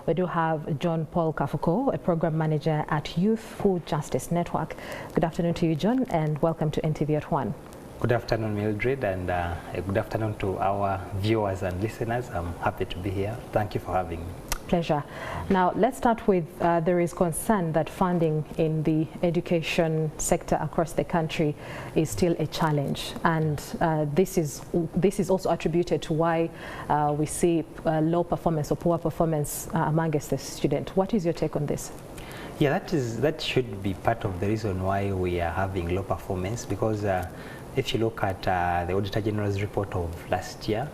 We do have John Paul Kafuko, a program manager at Youth Food Justice Network. Good afternoon to you, John, and welcome to NTV ONE. Good afternoon, Mildred, and a good afternoon to our viewers and listeners. I'm happy to be here. Thank you for having me. Pleasure. Now, let's start with there is concern that funding in the education sector across the country is still a challenge, and this is also attributed to why we see low performance or poor performance amongst the student. What is your take on this? Yeah, that should be part of the reason why we are having low performance, because if you look at the Auditor General's report of last year,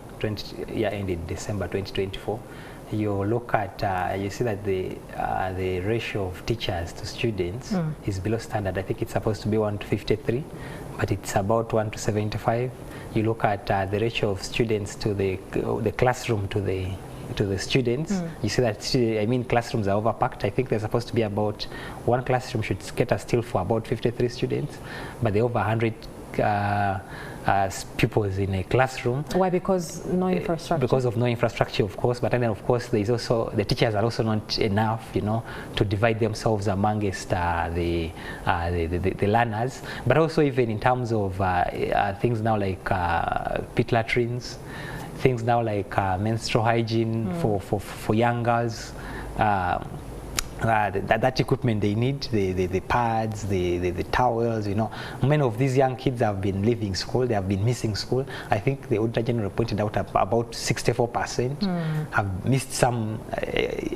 year ended December 2024, you look at, you see that the ratio of teachers to students is below standard. I think it's supposed to be 1 to 53, but it's about 1 to 75. You look at the ratio of students to the classroom to the students, you see that, classrooms are overpacked. I think they're supposed to be about, one classroom should cater still for about 53 students, but they're over 100 pupils in a classroom. Why? Because no infrastructure? Because of no infrastructure, of course, but then of course there is also, the teachers are also not enough, to divide themselves amongst the learners, but also even in terms of things now like pit latrines, things now like menstrual hygiene for young girls. That equipment they need, the pads, the towels, Many of these young kids have been leaving school, they have been missing school. I think the Auditor General pointed out about 64% have missed some,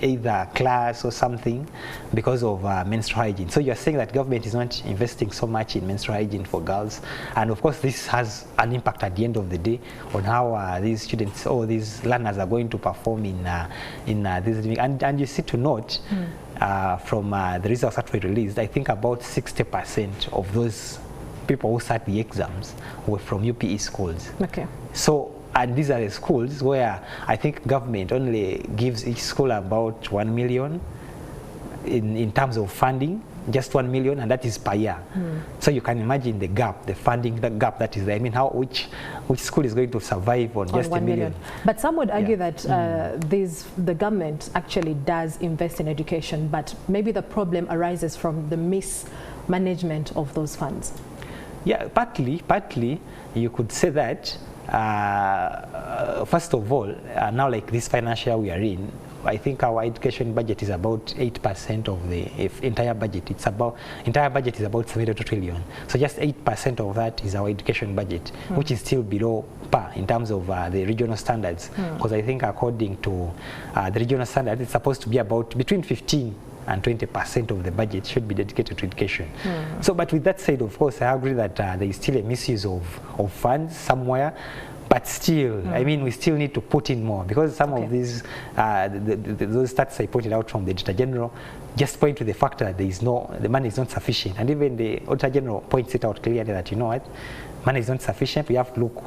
either class or something, because of menstrual hygiene. So you're saying that government is not investing so much in menstrual hygiene for girls. And of course this has an impact at the end of the day on how these students or these learners are going to perform in this. And you see, to note, from the results that were released, I think about 60% of those people who sat the exams were from UPE schools. Okay. So, and these are the schools where I think government only gives each school about 1 million in terms of funding, just 1 million, and that is per year. So you can imagine the gap, the funding, the gap that is there. Which school is going to survive on just 1 million? But some would argue that the government actually does invest in education, but maybe the problem arises from the mismanagement of those funds. Yeah, partly you could say that. First of all, now like this financial year we are in, I think our education budget is about 8% of the entire budget. Entire budget is about 72 trillion. So just 8% of that is our education budget, which is still below par in terms of the regional standards. Because I think according to the regional standards, it's supposed to be about between 15 and 20% of the budget should be dedicated to education. So, but with that said, of course, I agree that there is still a misuse of funds somewhere. But still, we still need to put in more, because some of these, those stats I pointed out from the Auditor General just point to the fact that the money is not sufficient. And even the Auditor General points it out clearly that, money is not sufficient. We have to look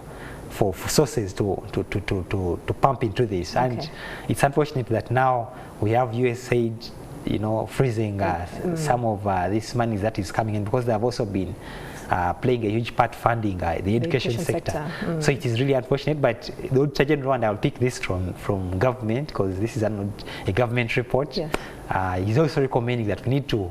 for sources to pump into this. And it's unfortunate that now we have USAID, freezing some of this money that is coming in, because they have also been playing a huge part funding the education sector. So it is really unfortunate, but the Auditor General, and I'll pick this from government, because this is a government report, is also recommending that we need to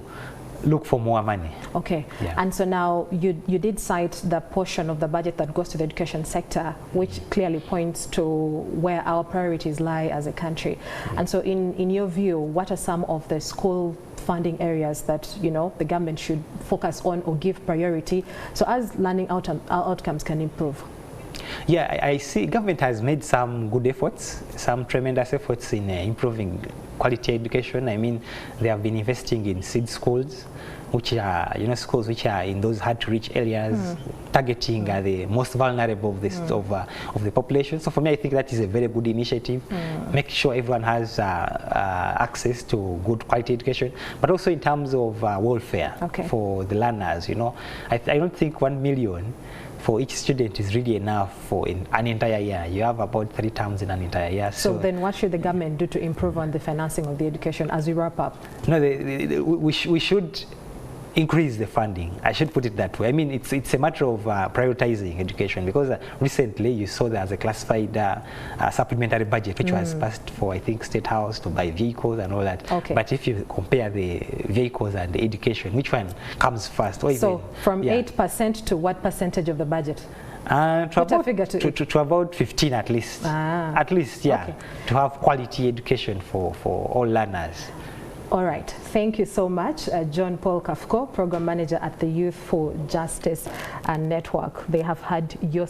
look for more money. Okay. Yeah. And so now you did cite the portion of the budget that goes to the education sector, which clearly points to where our priorities lie as a country. And so in your view, what are some of the school funding areas that the government should focus on or give priority so as learning outcomes can improve? Yeah, I see government has made some good efforts, some tremendous efforts in improving quality education. They have been investing in seed schools, which are schools which are in those hard to reach areas, targeting the most vulnerable of the population. So for me, I think that is a very good initiative. Make sure everyone has access to good quality education, but also in terms of welfare for the learners. I don't think 1 million for each student is really enough for an entire year. You have about 3 terms in an entire year. So then what should the government do to improve on the financing of the education as we wrap up? No, we should increase the funding. I should put it that way. I mean, it's a matter of prioritizing education, because recently you saw there's a classified supplementary budget which was passed for, I think, State House to buy vehicles and all that. Okay. But if you compare the vehicles and the education, which one comes first? Or So even, from 8% to what percentage of the budget? To about 15 at least. At least, yeah. Okay. To have quality education for all learners. All right. Thank you so much, John Paul Kafuko, Program Manager at the Youth for Justice Network. They have had your